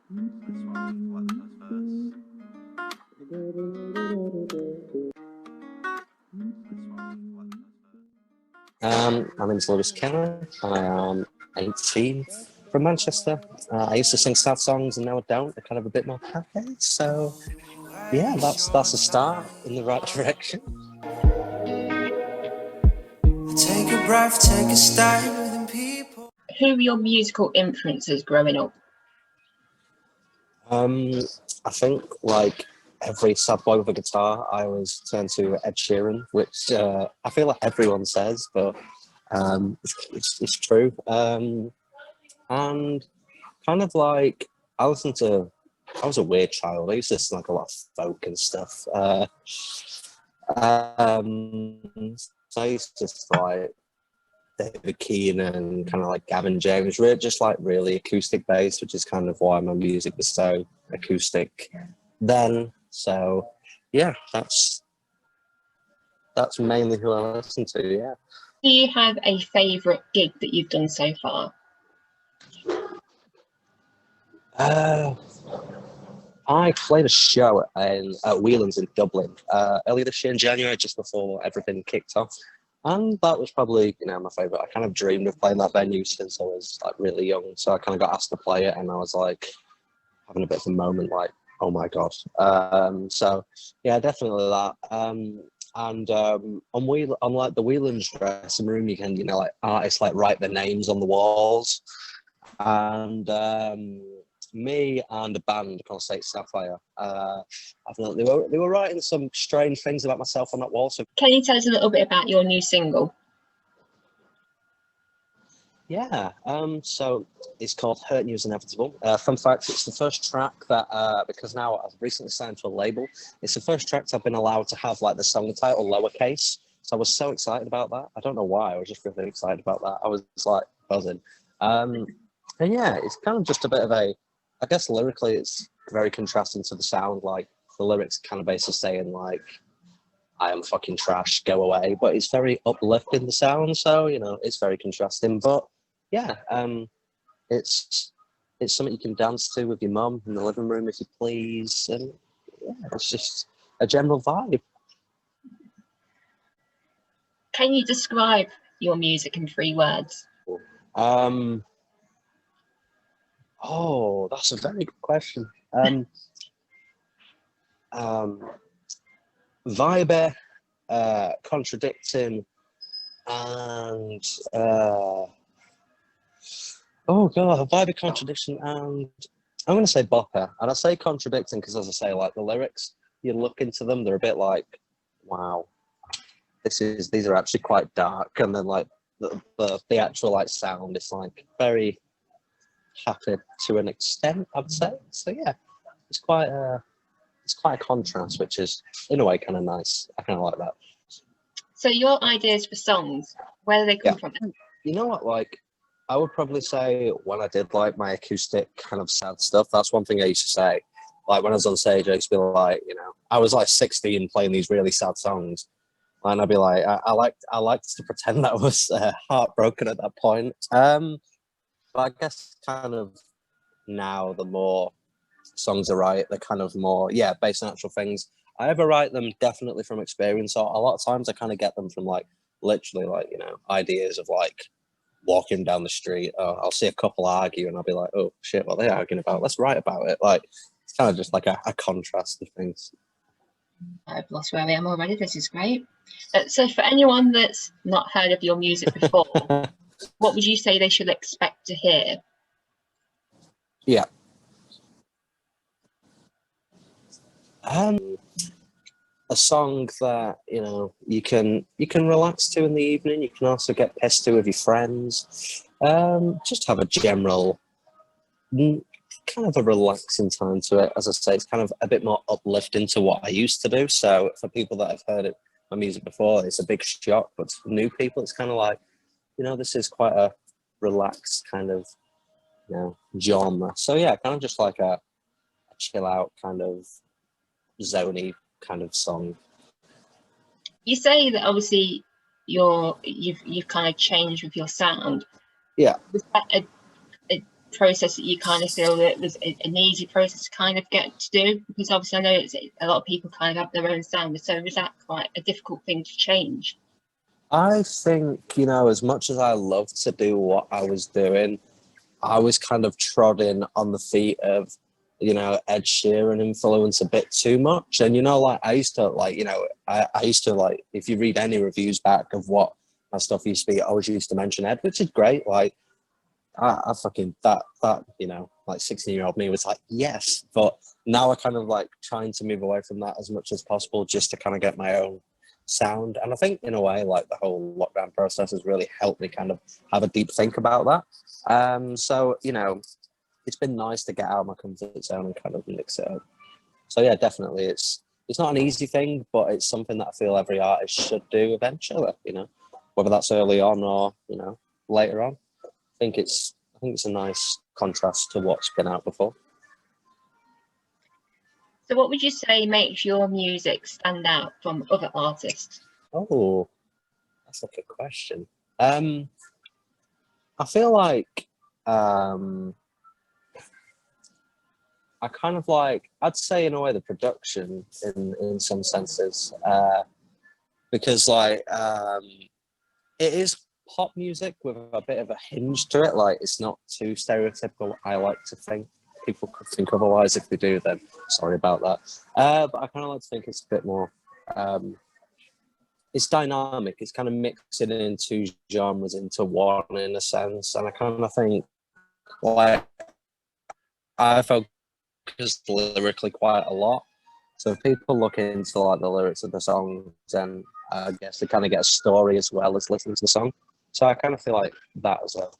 My name's Lewis Kenner. I am 18 from Manchester. I used to sing sad songs and now I don't. They're kind of a bit more happy. So yeah, that's a start in the right direction. Take a breath, take a stand within people. Who were your musical influences growing up? I think like every sad boy with a guitar, I always turn to Ed Sheeran, which I feel like everyone says, but it's true. And kind of like I listened to. I was a weird child. I used to listen to like a lot of folk and stuff. So I used to just like David Keenan, kind of like Gavin James, really just like really acoustic based, which is kind of why my music was so acoustic then. So yeah, that's mainly who I listen to. Yeah. Do you have a favourite gig that you've done so far? I played a show at Whelan's in Dublin earlier this year in January, just before everything kicked off. And that was probably, my favourite. I kind of dreamed of playing that venue since I was like really young. So I kind of got asked to play it and I was like having a bit of a moment like, oh my God. So yeah, definitely that. On like the Whelan's dressing room, you can, like artists like write their names on the walls. And me and a band called State Sapphire, they were writing some strange things about myself on that wall. So can you tell us a little bit about your new single? Yeah, so it's called Hurt News Inevitable. Fun fact, it's the first track that, because now I've recently signed to a label, it's the first track I've been allowed to have like the song title lowercase. So I was so excited about that. I don't know why, I was just really excited about that. I was like buzzing. And yeah, it's kind of just a bit of I guess lyrically it's very contrasting to the sound, like the lyrics kind of basically saying like, I am fucking trash, go away. But it's very uplifting the sound, so it's very contrasting. But yeah, it's something you can dance to with your mum in the living room if you please, and yeah, it's just a general vibe. Can you describe your music in 3 words? Oh, that's a very good question. Vibe, contradicting, and oh god, vibe, contradiction, and I'm going to say bopper. And I say contradicting because, as I say, like the lyrics, you look into them, they're a bit like, wow, these are actually quite dark, and then like the actual like sound is like very happy to an extent, I'd say. So yeah, it's quite a contrast, which is in a way kind of nice. I kind of like that. So your ideas for songs, where do they come from? You know what, like I would probably say when I did like my acoustic kind of sad stuff, that's one thing I used to say. Like when I was on stage, I used to be like, I was like 16 playing these really sad songs. And I'd be like, I liked to pretend that I was heartbroken at that point. But I guess kind of now the more songs I write, they're kind of more, based on actual things. I ever write them definitely from experience. So a lot of times I kind of get them from like literally like, ideas of like walking down the street. I'll see a couple argue and I'll be like, oh shit, what are they arguing about? Let's write about it. Like it's kind of just like a contrast of things. I've lost where I am already. This is great. So for anyone that's not heard of your music before, what would you say they should expect to hear? Yeah. A song that you can relax to in the evening. You can also get pissed to with your friends. Just have a general kind of a relaxing time to it. As I say, it's kind of a bit more uplifting to what I used to do. So for people that have heard my music before, it's a big shock. But for new people, it's kind of like, this is quite a relaxed kind of genre. So yeah, kind of just like a chill out kind of zony kind of song. You say that obviously you've kind of changed with your sound. Yeah. Was that a process that you kind of feel that was an easy process to kind of get to do? Because obviously I know it's a lot of people kind of have their own sound, so is that quite a difficult thing to change? I think, you know, as much as I love to do what I was doing, I was kind of trodden on the feet of, you know, Ed Sheeran influence a bit too much. And, you know, like I used to like, you know, I used to like, if you read any reviews back of what my stuff used to be, I always used to mention Ed, which is great. Like, I fucking, that, you know, like 16-year-old me was like, yes. But now I kind of like trying to move away from that as much as possible just to kind of get my own sound. And I think in a way, like the whole lockdown process has really helped me kind of have a deep think about that. So, you know, it's been nice to get out of my comfort zone and kind of mix it up. So yeah, definitely, it's not an easy thing, but it's something that I feel every artist should do eventually. You know, whether that's early on or, you know, later on. I think it's a nice contrast to what's been out before. So what would you say makes your music stand out from other artists? Oh, that's a good question. I feel like I kind of like, I'd say in a way the production in some senses, because like it is pop music with a bit of a hinge to it. Like it's not too stereotypical. I like to think. People could think otherwise. If they do, then sorry about that. But I kind of like to think it's a bit more. It's dynamic. It's kind of mixing in two genres into one in a sense, and I kind of think like I focus lyrically quite a lot. So if people look into like the lyrics of the songs, then I guess they kind of get a story as well as listening to the song. So I kind of feel like that as a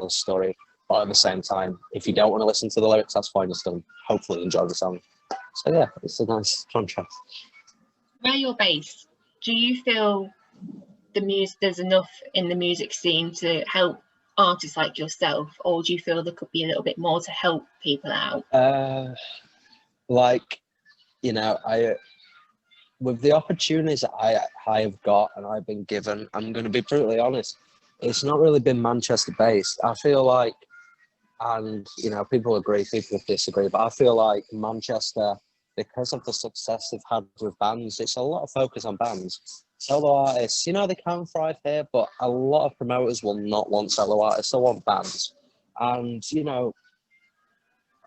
story. But at the same time, if you don't want to listen to the lyrics, that's fine. You still hopefully enjoy the song. So yeah, it's a nice contrast. Where you're based, do you feel there's enough in the music scene to help artists like yourself, or do you feel there could be a little bit more to help people out? Like, you know, with the opportunities that I have got and I've been given, I'm going to be brutally honest, it's not really been Manchester based. I feel like, and you know, people agree, people disagree, but I feel like Manchester, because of the success they've had with bands, it's a lot of focus on bands. Solo artists, you know, they can thrive here, but a lot of promoters will not want solo artists, they want bands. And, you know,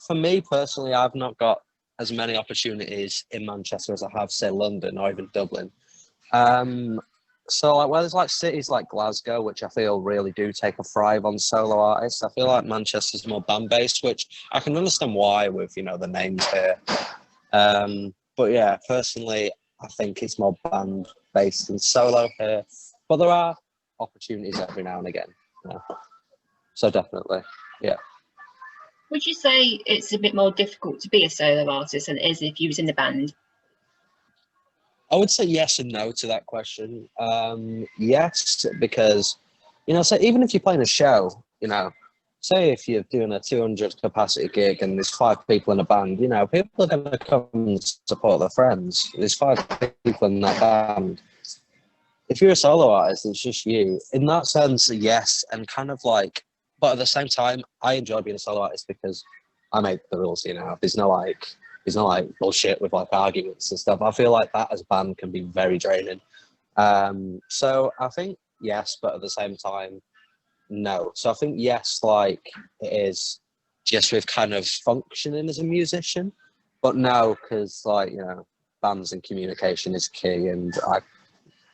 for me personally, I've not got as many opportunities in Manchester as I have, say, London or even Dublin. So, like, well, there's like cities like Glasgow, which I feel really do take a thrive on solo artists. I feel like Manchester's more band based, which I can understand why with, you know, the names here. But yeah, personally, I think it's more band based than solo here. But there are opportunities every now and again. Yeah. So definitely, yeah. Would you say it's a bit more difficult to be a solo artist than it is if you was in the band? I would say yes and no to that question. Yes, because, you know, so even if you're playing a show, you know, say if you're doing a 200 capacity gig and there's 5 people in a band, you know, people are going to come and support their friends. There's 5 people in that band. If you're a solo artist, it's just you. In that sense, yes, and kind of like, but at the same time, I enjoy being a solo artist because I make the rules, you know. There's no like bullshit with like arguments and stuff. I feel like that as a band can be very draining. So I think yes, but at the same time, no. So I think yes, like it is just with kind of functioning as a musician, but no, because like, you know, bands and communication is key, and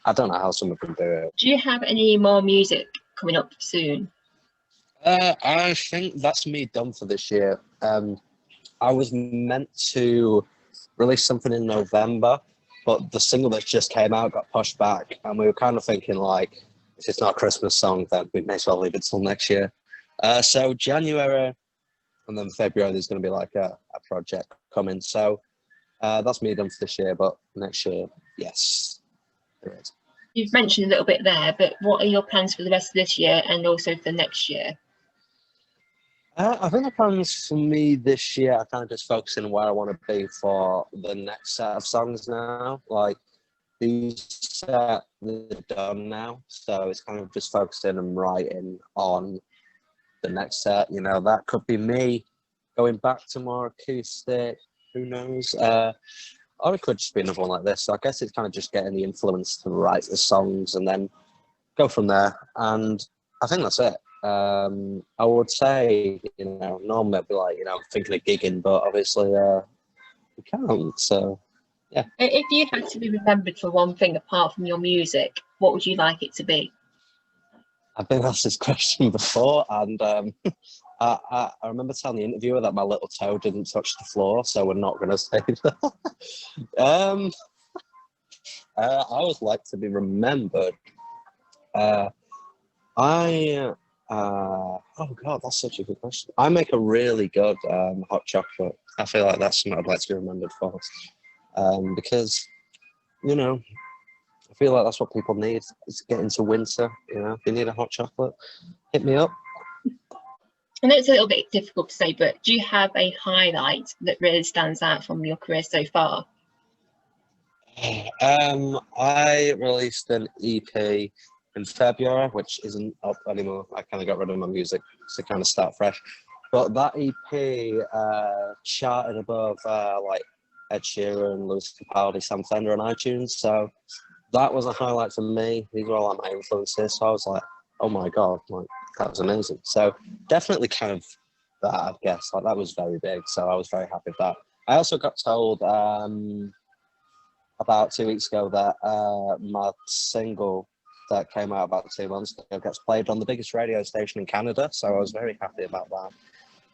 I don't know how someone can do it. Do you have any more music coming up soon? I think that's me done for this year. I was meant to release something in November, but the single that just came out got pushed back, and we were kind of thinking like, if it's not a Christmas song, then we may as well leave it till next year. So January and then February, there's going to be like a project coming. So that's me done for this year, but next year, yes, there is. You've mentioned a little bit there, but what are your plans for the rest of this year and also for next year? I think the plans for me this year are kind of just focusing on where I want to be for the next set of songs now. Like, these set, they're done now, so it's kind of just focusing and writing on the next set, you know, that could be me going back to more acoustic. Who knows? Or it could just be another one like this. So I guess it's kind of just getting the influence to write the songs and then go from there. And I think that's it. I would say, you know, normally I'd be like, you know, thinking of gigging, but obviously we can't. So yeah. If you had to be remembered for one thing apart from your music, what would you like it to be? I've been asked this question before, and I remember telling the interviewer that my little toe didn't touch the floor, so we're not going to say that. I always like to be remembered. Oh God, that's such a good question. I make a really good hot chocolate. I feel like that's something I'd like to be remembered for, because, you know, I feel like that's what people need. It's getting into winter, you know. If you need a hot chocolate, hit me up. I know it's a little bit difficult to say, but do you have a highlight that really stands out from your career so far? I released an EP in February, which isn't up anymore. I kind of got rid of my music to kind of start fresh. But that EP charted above like Ed Sheeran, Lewis Capaldi, Sam Fender on iTunes. So that was a highlight for me. These were all like my influences. So I was like, oh my God, like that was amazing. So definitely kind of that, I guess. Like that was very big. So I was very happy with that. I also got told about 2 weeks ago that my single that came out about 2 months ago gets played on the biggest radio station in Canada. So I was very happy about that.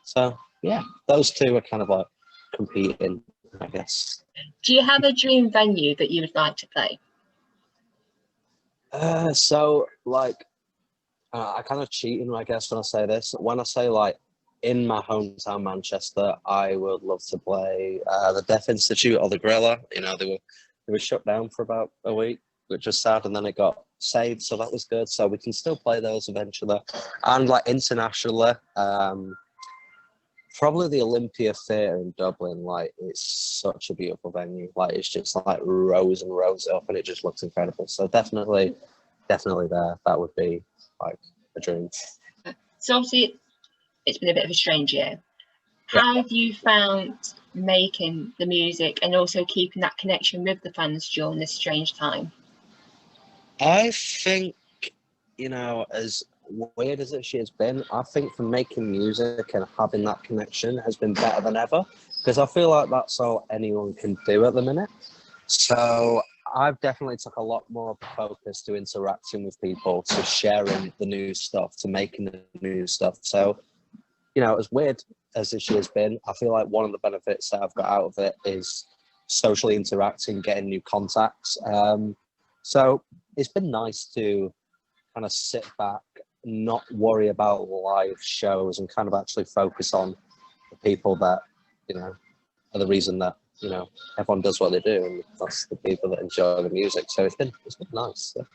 So yeah, those two are kind of like competing, I guess. Do you have a dream venue that you would like to play? So like, I kind of cheating, I guess, when I say this. When I say like in my hometown, Manchester, I would love to play the Deaf Institute or the Gorilla. You know, they were shut down for about a week, which was sad, and then it got saved, so that was good. So we can still play those eventually. And like internationally, probably the Olympia Theatre in Dublin. Like it's such a beautiful venue. Like it's just like rows and rows up, and it just looks incredible. So definitely there. That would be like a dream. So obviously it's been a bit of a strange year. How have you found making the music and also keeping that connection with the fans during this strange time? I think, you know, as weird as it has been, I think for making music and having that connection has been better than ever, because I feel like that's all anyone can do at the minute. So I've definitely took a lot more focus to interacting with people, to sharing the new stuff, to making the new stuff. So, you know, as weird as this year's been, I feel like one of the benefits that I've got out of it is socially interacting, getting new contacts. So it's been nice to kind of sit back, not worry about live shows, and kind of actually focus on the people that, you know, are the reason that, you know, everyone does what they do, and that's the people that enjoy the music. So it's been nice. So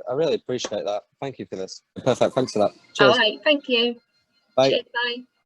I really appreciate that. Thank you for this. Perfect. Thanks for that. Cheers. All right, thank you. Bye. Cheers, bye.